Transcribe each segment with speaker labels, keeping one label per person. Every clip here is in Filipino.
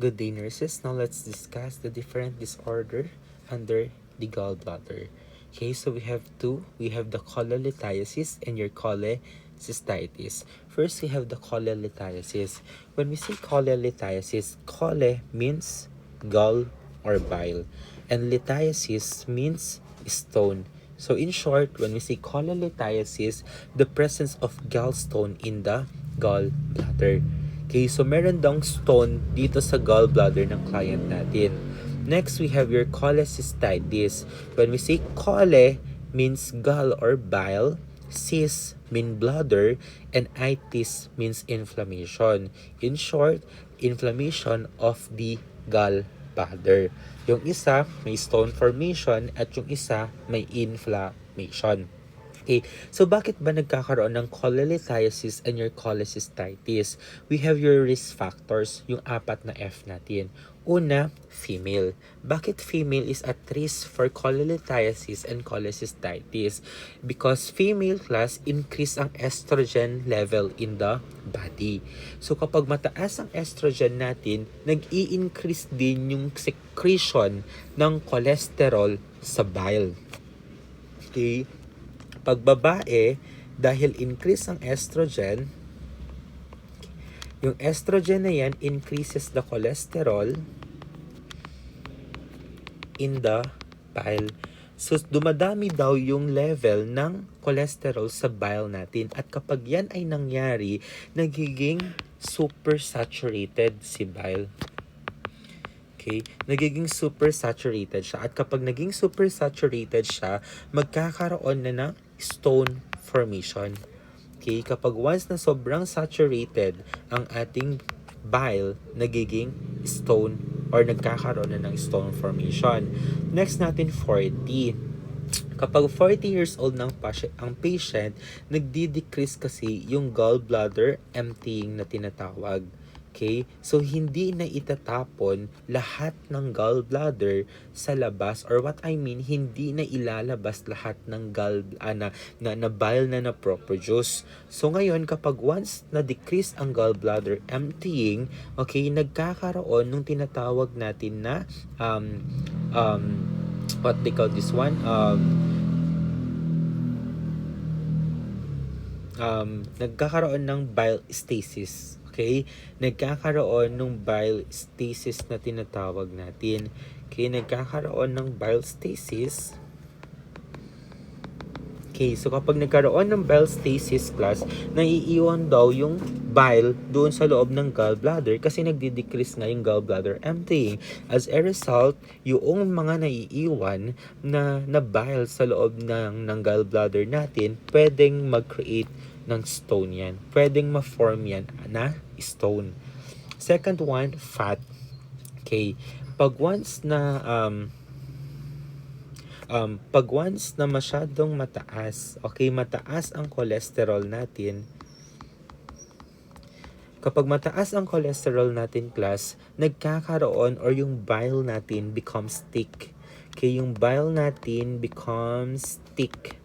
Speaker 1: Good day, nurses. Now let's discuss the different disorder under the gallbladder. Okay, so we have two. We have the cholelithiasis and your cholecystitis. First, we have the cholelithiasis. When we say cholelithiasis, chole means gall or bile, and lithiasis means stone. So in short, when we say cholelithiasis, the presence of gallstone in the gallbladder. Okay, so meron daw stone dito sa gallbladder ng client natin. Next, we have your cholecystitis. When we say chole means gall or bile, cyst mean bladder, and itis means inflammation. In short, inflammation of the gallbladder. Yung isa may stone formation at yung isa may inflammation. Okay, so bakit ba nagkakaroon ng cholelithiasis and your cholecystitis? We have your risk factors, yung apat na F natin. Una, female. Bakit female is at risk for cholelithiasis and cholecystitis? Because female class increase ang estrogen level in the body. So kapag mataas ang estrogen natin, nag-i-increase din yung secretion ng cholesterol sa bile. Okay? Pag babae, dahil increase ang estrogen, yung estrogen na yan increases the cholesterol in the bile. So, dumadami daw yung level ng cholesterol sa bile natin. At kapag yan ay nangyari, nagiging supersaturated si bile. Okay? Nagiging supersaturated siya. At kapag naging supersaturated siya, magkakaroon na ng stone formation. Okay? Kapag once na sobrang saturated ang ating bile, nagiging stone or nagkakaroon na ng stone formation. Next natin, 40. Kapag 40 years old ng ang patient, nagdi-decrease kasi yung gallbladder emptying na tinatawag. Okay? So, hindi na itatapon lahat ng gallbladder sa labas, or what I mean, hindi na ilalabas lahat ng na bile na na-produce. So, ngayon, kapag once na-decrease ang gallbladder emptying, okay, nagkakaroon ng tinatawag natin na what they call this one? Nagkakaroon ng bile stasis. Okay? Nagkakaroon ng bile stasis na tinatawag natin. Okay? Nagkakaroon ng bile stasis. Okay, so kapag nagkaroon ng bile stasis class, naiiwan daw yung bile doon sa loob ng gallbladder kasi nagdi-decrease nga yung gallbladder emptying. As a result, yung mga naiiwan na bile sa loob ng gallbladder natin, pwedeng mag-create ng stone yan. Pwedeng ma-form yan na stone. Second one, fat. Okay, pag once na masyadong mataas, okay, mataas ang cholesterol natin. Kapag mataas ang cholesterol natin, class, nagkakaroon or yung bile natin becomes thick. Okay, yung bile natin becomes thick.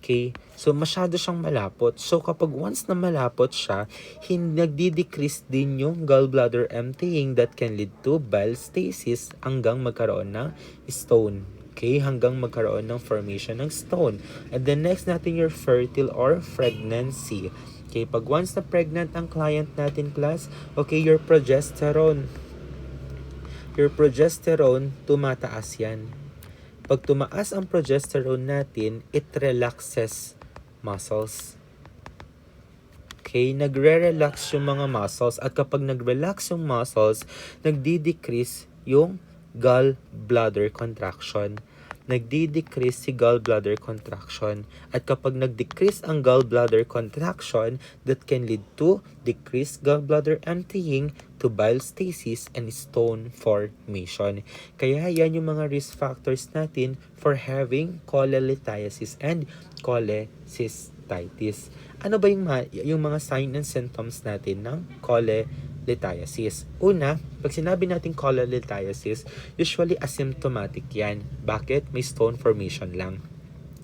Speaker 1: Okay, so masyado siyang malapot. So kapag once na malapot siya, nagdi-decrease din yung gallbladder emptying that can lead to bile stasis hanggang magkaroon ng stone. Okay, hanggang magkaroon ng formation ng stone. And then next natin your fertile or pregnancy. Okay, pag once na pregnant ang client natin, class, okay, your progesterone tumataas yan. Pag tumaas ang progesterone natin, it relaxes muscles. Okay, nagre-relax yung mga muscles, at kapag nag-relax yung muscles, nagdi-decrease yung gallbladder contraction. Nagdi-decrease si gallbladder contraction. At kapag nag-decrease ang gallbladder contraction, that can lead to decreased gallbladder emptying, to bile stasis, and stone formation. Kaya yan yung mga risk factors natin for having cholelithiasis and cholecystitis. Ano ba yung mga signs and symptoms natin ng cholelithiasis? Una, pag sinabi natin cholelithiasis, usually asymptomatic yan. Bakit? May stone formation lang.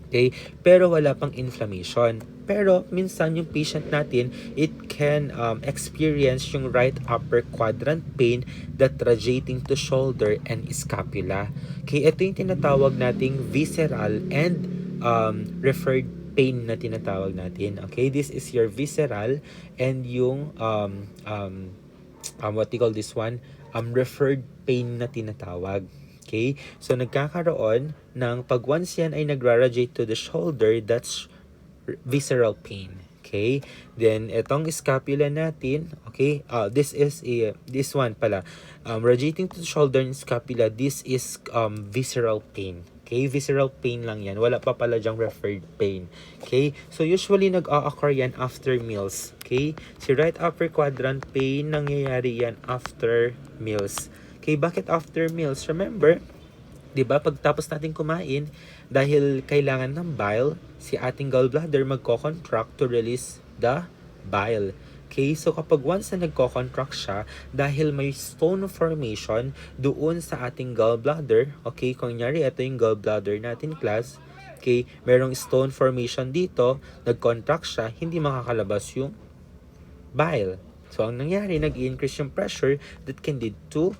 Speaker 1: Okay? Pero wala pang inflammation. Pero minsan yung patient natin, it can experience yung right upper quadrant pain that radiating to shoulder and scapula. Okay, ito yung tinatawag nating visceral and referred pain na tinatawag natin. Okay, this is your visceral and yung what you call this one, referred pain na tinatawag. Okay? So, nagkakaroon ng, pag once yan ay nagra-radiate to the shoulder, that's visceral pain. Okay? Then, itong scapula natin, okay? This one pala. Radiating to the shoulder and scapula, this is visceral pain. Okay? Visceral pain lang yan. Wala pa pala dyang referred pain. Okay? So, usually nag-occur yan after meals. Okay? Si right upper quadrant pain, nangyayari yan after meals. Okay, bakit after meals? Remember, 'di ba, pagtapos natin kumain, dahil kailangan ng bile, si ating gallbladder magko-contract to release the bile. Okay, so kapag once na nagko-contract siya, dahil may stone formation doon sa ating gallbladder, okay, kung nyari ito yung gallbladder natin, class, okay, merong stone formation dito, nag-contract siya, hindi makakalabas yung bile. So, ang nangyari, nag-increase yung pressure that can lead to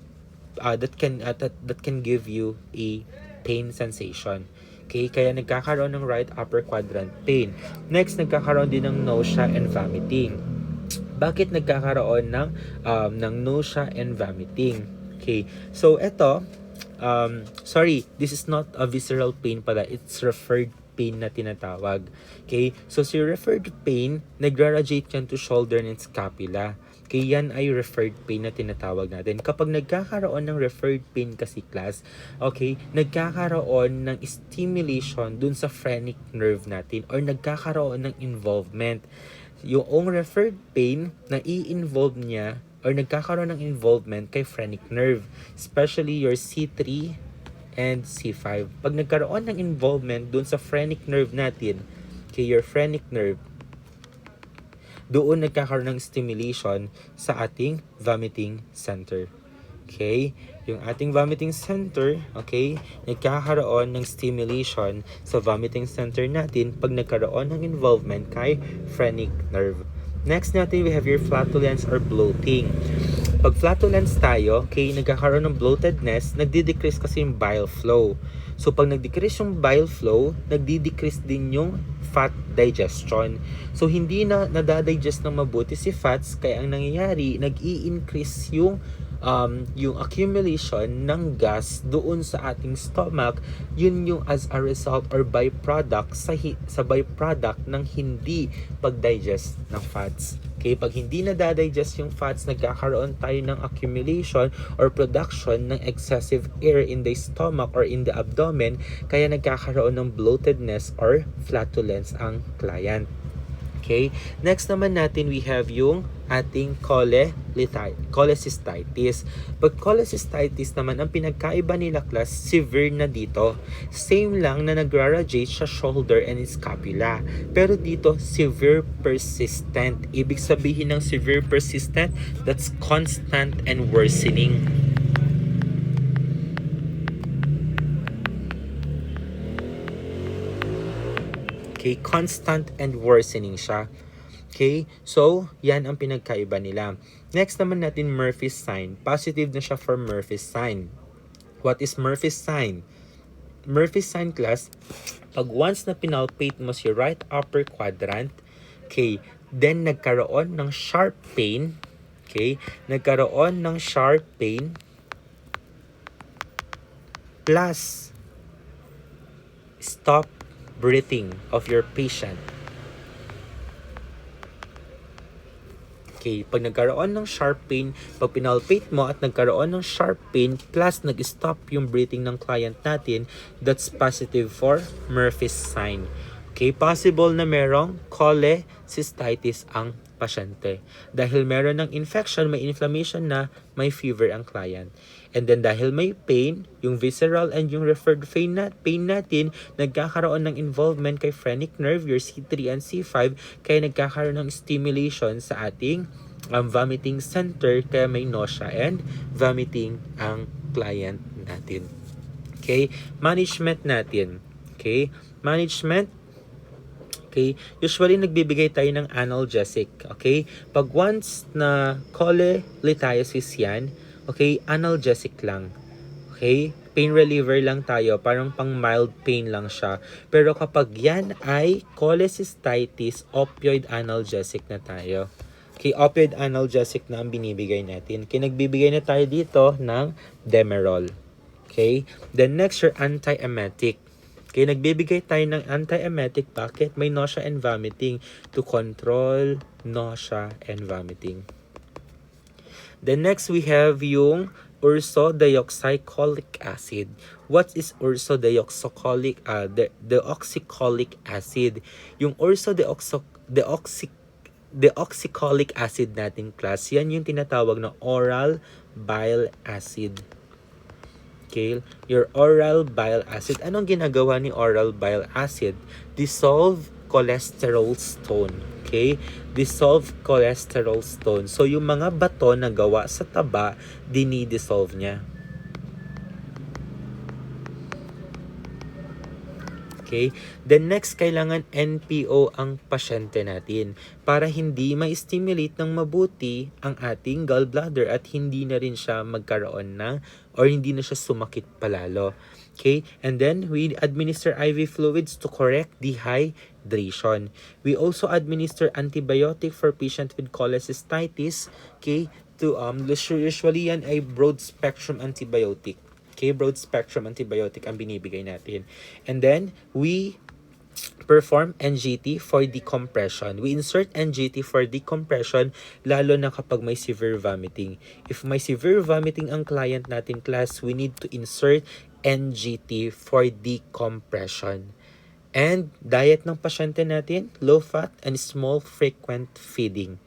Speaker 1: that can give you a pain sensation. Okay, kaya nagkakaroon ng right upper quadrant pain. Next, nagkakaroon din ng nausea and vomiting. Bakit nagkakaroon ng nausea and vomiting? Okay, so ito, sorry, this is not a visceral pain pala, it's referred pain na tinatawag. Okay, so si referred pain, nagra-radiate yan to shoulder and scapula. Okay, yan ay referred pain na tinatawag natin. Kapag nagkakaroon ng referred pain kasi, class, okay, nagkakaroon ng stimulation dun sa phrenic nerve natin or nagkakaroon ng involvement. Yung referred pain, na i-involve niya or nagkakaroon ng involvement kay phrenic nerve, especially your C3 and C5. Pag nagkaroon ng involvement dun sa phrenic nerve natin, okay, your phrenic nerve, doon nagkakaroon ng stimulation sa ating vomiting center. Okay? Yung ating vomiting center, okay, nagkakaroon ng stimulation sa vomiting center natin pag nagkaroon ng involvement kay phrenic nerve. Next natin, we have your flatulence or bloating. Pag flatulence tayo, okay, nagkakaroon ng bloatedness, nagdi-decrease kasi yung bile flow. So, pag nag-decrease yung bile flow, nagdi-decrease din yung fat digestion. So, hindi na nadadigest ng mabuti si fats, kaya ang nangyayari, nag-i-increase yung accumulation ng gas doon sa ating stomach. Yun yung as a result or byproduct sa byproduct ng hindi pag-digest ng fats. Okay, pag hindi na dadigest yung fats, nagkakaroon tayo ng accumulation or production ng excessive air in the stomach or in the abdomen, kaya nagkakaroon ng bloatedness or flatulence ang client. Okay, next naman natin, we have yung ating cholecystitis. Pag cholecystitis naman, ang pinagkaiba nila, class, severe na dito. Same lang na nagra-radiate sa shoulder and scapula. Pero dito, severe persistent. Ibig sabihin ng severe persistent, that's constant and worsening. Okay, constant and worsening siya. Okay, so yan ang pinagkaiba nila. Next naman natin, Murphy's sign. Positive na siya for Murphy's sign. What is Murphy's sign? Murphy's sign, class, pag once na pinalpate mo si right upper quadrant, okay, then nagkaroon ng sharp pain, okay, nagkaroon ng sharp pain plus stop breathing of your patient. Okay, pag nagkaroon ng sharp pain, pag pinalpate mo at nagkaroon ng sharp pain plus nag-stop yung breathing ng client natin, that's positive for Murphy's sign. Okay, possible na merong cholecystitis ang pasyente. Dahil meron ng infection, may inflammation na, may fever ang client. And then dahil may pain, yung visceral and yung referred pain natin, nagkakaroon ng involvement kay phrenic nerve, your C3 and C5, kaya nagkakaroon ng stimulation sa ating vomiting center, kaya may nausea and vomiting ang client natin. Okay, management natin. Okay, management, Okay? Usually, nagbibigay tayo ng analgesic. Okay? Pag once na cholelithiasis yan, okay, analgesic lang. Okay? Pain reliever lang tayo. Parang pang mild pain lang siya. Pero kapag yan ay cholecystitis, opioid analgesic na tayo. Okay, opioid analgesic na ang binibigay natin. Okay, nagbibigay na tayo dito ng Demerol. Okay? Then next, your antiemetic. Okay, nagbibigay tayo ng antiemetic. Bakit? May nausea and vomiting to control nausea and vomiting. Then next, we have yung ursodeoxycholic acid. What is ursodeoxycholic? Deoxycholic acid. Yung deoxycholic acid natin, class, yan yung tinatawag na oral bile acid. Okay, your oral bile acid. Anong ginagawa ni oral bile acid? Dissolve cholesterol stone. Okay? Dissolve cholesterol stone. So, yung mga bato na gawa sa taba, dinidissolve niya. Okay? Then next, kailangan NPO ang pasyente natin para hindi ma-stimulate ng mabuti ang ating gallbladder at hindi na rin siya magkaroon ng or hindi na siya sumakit palalo. Okay? And then, we administer IV fluids to correct dehydration. We also administer antibiotic for patient with cholecystitis. Okay? Usually yan ay broad spectrum antibiotic. Okay, broad spectrum antibiotic ang binibigay natin. And then, we perform NGT for decompression. We insert NGT for decompression lalo na kapag may severe vomiting. If may severe vomiting ang client natin, class, we need to insert NGT for decompression. And diet ng pasyente natin, low fat and small frequent feeding.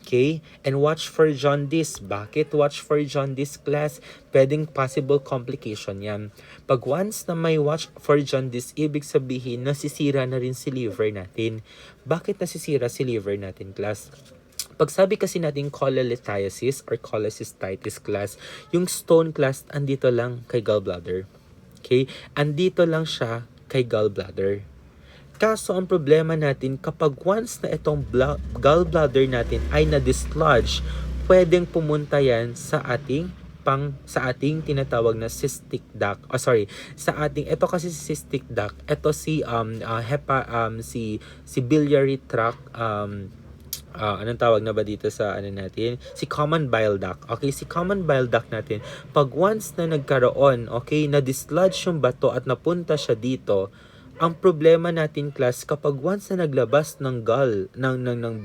Speaker 1: Okay? And watch for jaundice. Bakit watch for jaundice, class? Pwedeng possible complication yan. Pag once na may watch for jaundice, ibig sabihin, nasisira na rin si liver natin. Bakit nasisira si liver natin, class? Pag sabi kasi natin cholelithiasis or cholecystitis, class, yung stone, class, andito lang kay gallbladder. Okay? Andito lang siya kay gallbladder. Kaso ang problema natin, kapag once na itong gallbladder natin ay na-dislodge, pwedeng pumunta yan sa ating tinatawag na cystic duct. Ito kasi si cystic duct. Ito si si biliary tract, anong tawag na ba dito sa natin? Si common bile duct. Okay, si common bile duct natin. Pag once na nagkaroon, okay, na-dislodge yung bato at napunta siya dito, ang problema natin, class, kapag once na naglabas ng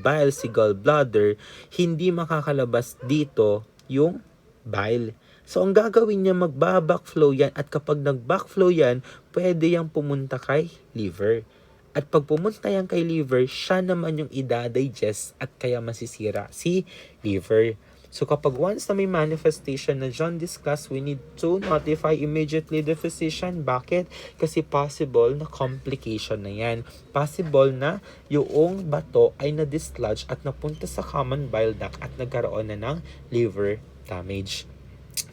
Speaker 1: bile si gallbladder, hindi makakalabas dito yung bile. So, ang gagawin niya, magba-backflow yan, at kapag nag-backflow yan, pwede yang pumunta kay liver. At pag pumunta yan kay liver, siya naman yung ida-digest at kaya masisira si liver. So kapag once na may manifestation na jaundice, class, we need to notify immediately the physician. Bakit? Kasi possible na complication na yan. Possible na yung bato ay na-dislodge at napunta sa common bile duct at nagkaroon na ng liver damage.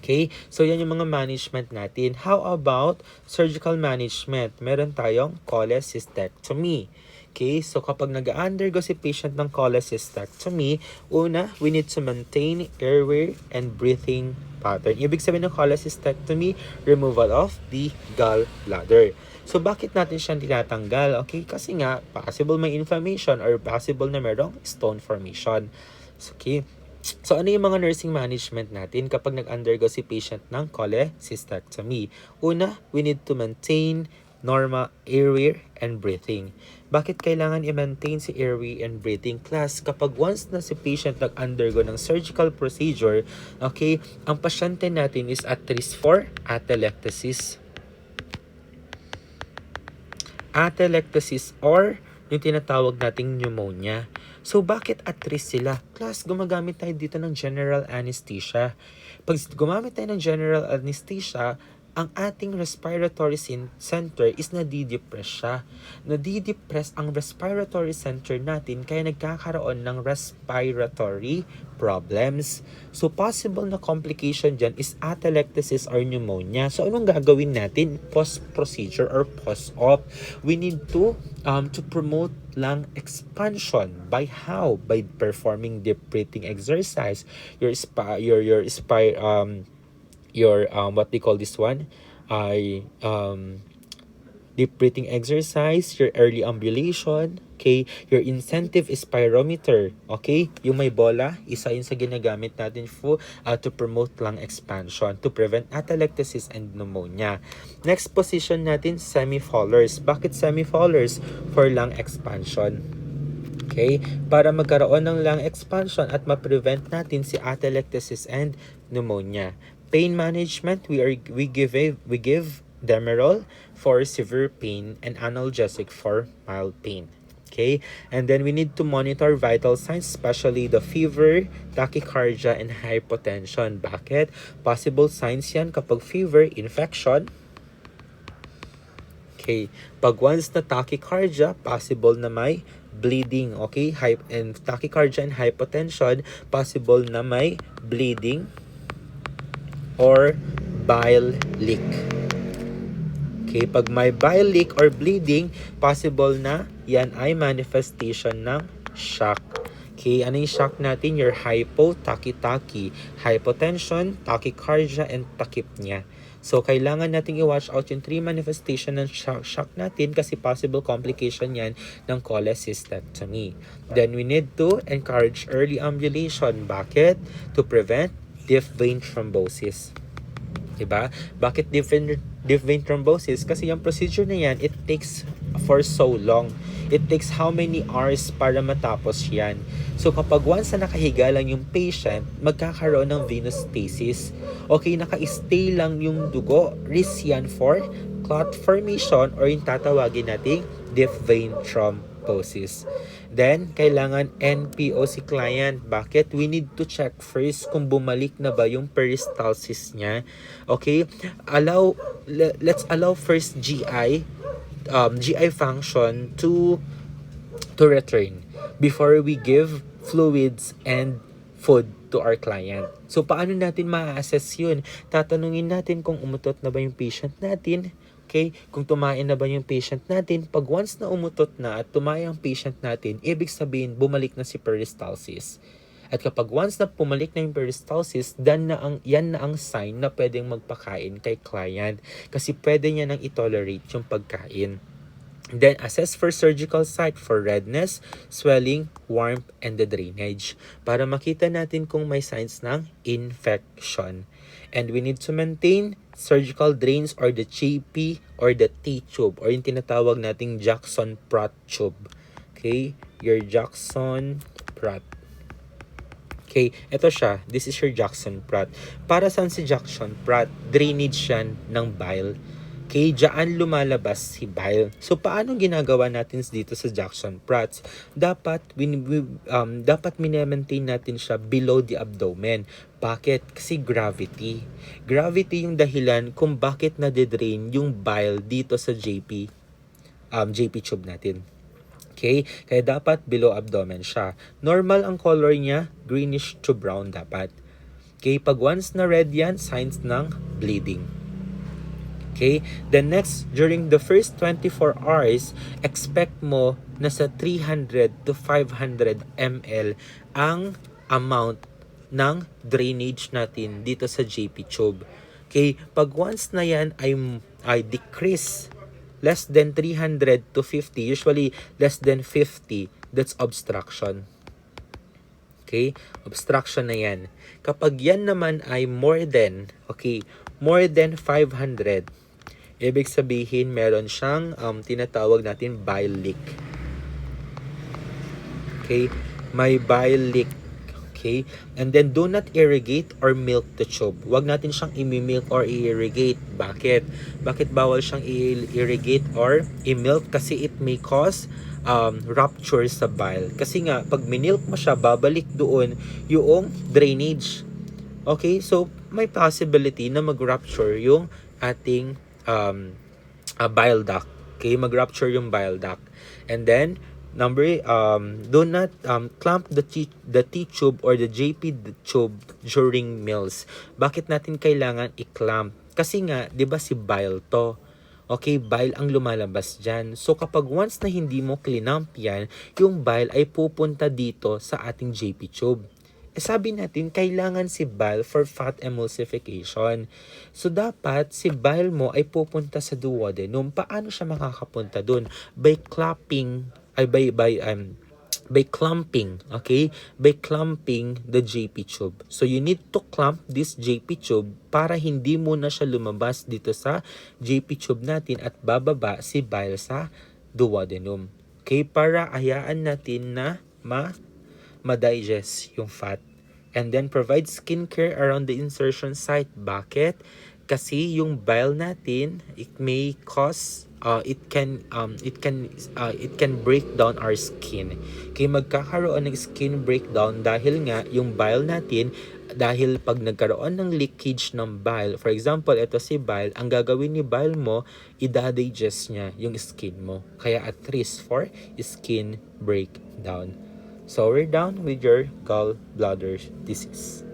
Speaker 1: Okay? So yan yung mga management natin. How about surgical management? Meron tayong cholecystectomy. Okay, so kapag nag-undergo si patient ng cholecystectomy, una, we need to maintain airway and breathing pattern. Ibig sabihin ng cholecystectomy, removal of the gallbladder. So, bakit natin siya tinatanggal? Okay, kasi nga, possible may inflammation or possible na merong stone formation. So, okay. So, ano yung mga nursing management natin kapag nag-undergo si patient ng cholecystectomy? Una, we need to maintain normal airway and breathing. Bakit kailangan i-maintain si airway and breathing, class? Kapag once na si patient nag-undergo ng surgical procedure, okay, ang pasyente natin is at risk for atelectasis. Atelectasis or yung tinatawag nating pneumonia. So, bakit at risk sila? Class, gumagamit tayo dito ng general anesthesia. Pag gumamit tayo ng general anesthesia, ang ating respiratory center is nadidepress siya. Nadidepress ang respiratory center natin kaya nagkakaroon ng respiratory problems. So, possible na complication dyan is atelectasis or pneumonia. So, anong gagawin natin post-procedure or post-op? We need to promote lung expansion. By how? By performing deep breathing exercise. What they call this one? I Deep breathing exercise, your early ambulation, okay? Your incentive is spirometer, okay? Yung may bola, isa yun sa ginagamit natin to promote lung expansion, to prevent atelectasis and pneumonia. Next position natin, semifollers. Bakit semifollers? For lung expansion. Okay? Para magkaroon ng lung expansion at ma-prevent natin si atelectasis and pneumonia. Pain management, we give Demerol for severe pain and analgesic for mild pain. Okay? And then we need to monitor vital signs, especially the fever, tachycardia, and hypotension. Bakit? Possible signs yan kapag fever, infection. Okay. Pag once na tachycardia, possible na may bleeding. Okay? And tachycardia and hypotension, possible na may bleeding or bile leak. Okay, pag may bile leak or bleeding, possible na yan ay manifestation ng shock. Okay, ano yung shock natin? Your hypo-tachy-tachy, hypotension, tachycardia, and tachypnea. So, kailangan nating i-watch out yung 3 manifestation ng shock natin kasi possible complication yan ng cholecystectomy. Then, we need to encourage early ambulation. Bakit? To prevent deep vein thrombosis. Diba? Bakit deep vein thrombosis? Kasi yung procedure na yan, it takes for so long. It takes how many hours para matapos yan. So kapag once na nakahiga lang yung patient, magkakaroon ng venous stasis. Okay, naka-stay lang yung dugo. Risk yan for clot formation or yung tatawagin nating deep vein thrombosis. Then, kailangan NPO si client. Bakit? We need to check first kung bumalik na ba yung peristalsis niya. Okay? Let's allow first GI function to return before we give fluids and food to our client. So, paano natin ma-assess yun? Tatanungin natin kung umutot na ba yung patient natin. Okay? Kung tumain na ba yung patient natin, pag once na umutot na at tumain ang patient natin, ibig sabihin, bumalik na si peristalsis. At kapag once na pumalik na yung peristalsis, yan na ang sign na pwedeng magpakain kay client. Kasi pwede niya nang i-tolerate yung pagkain. Then, assess for surgical site for redness, swelling, warmth, and the drainage. Para makita natin kung may signs ng infection. And we need to maintain surgical drains or the JP or the T-tube or yung tinatawag nating Jackson-Pratt tube. Okay? Your Jackson-Pratt. Okay, ito siya. This is your Jackson-Pratt. Para saan si Jackson-Pratt? Drainage yan ng bile. Okay, diyan lumalabas si bile. So, paano ginagawa natin dito sa Jackson-Pratt? Dapat minemaintain natin siya below the abdomen. Bakit? Kasi gravity. Gravity yung dahilan kung bakit nade-drain yung bile dito sa JP tube natin. Okay? Kaya dapat below abdomen siya. Normal ang color niya, greenish to brown dapat. Okay? Pag once na red yan, signs ng bleeding. Okay? Then next, during the first 24 hours, expect mo na sa 300 to 500 ml ang amount ng drainage natin dito sa JP tube. Okay? Pag once na yan ay decrease less than 300 to 50, usually less than 50, that's obstruction. Okay? Obstruction na yan. Kapag yan naman ay more than 500, ibig sabihin meron siyang tinatawag natin bile leak. Okay? May bile leak. Okay? And then, do not irrigate or milk the tube. Huwag natin siyang i-milk or i-irrigate. Bakit? Bakit bawal siyang i-irrigate or i-milk? Kasi it may cause rupture sa bile. Kasi nga, pag minilk mo siya, babalik doon yung drainage. Okay? So, may possibility na mag-rupture yung ating bile duct. Okay? Mag-rupture yung bile duct. And then, do not clamp the T-tube or the JP tube during meals. Bakit natin kailangan i-clamp? Kasi nga, 'di ba si bile to? Okay, bile ang lumalabas dyan. So kapag once na hindi mo clinamp yan, yung bile ay pupunta dito sa ating JP tube. Sabi natin, kailangan si bile for fat emulsification. So, dapat si bile mo ay pupunta sa duodenum. Paano siya makakapunta dun? By clapping, by clumping, okay? By clumping the JP tube. So, you need to clamp this JP tube para hindi mo na siya lumabas dito sa JP tube natin at bababa si bile sa duodenum. Okay? Para hayaan natin na ma-digest yung fat. And then provide skincare around the insertion site. Bakit? Kasi yung bile natin, it may cause it can break down our skin. Kaya magkakaroon ng skin breakdown dahil nga yung bile natin, dahil pag nagkaroon ng leakage ng bile, for example, ito si bile, ang gagawin ni bile mo, ida-digest niya yung skin mo. Kaya at risk for skin breakdown. So we're done with your gallbladder disease.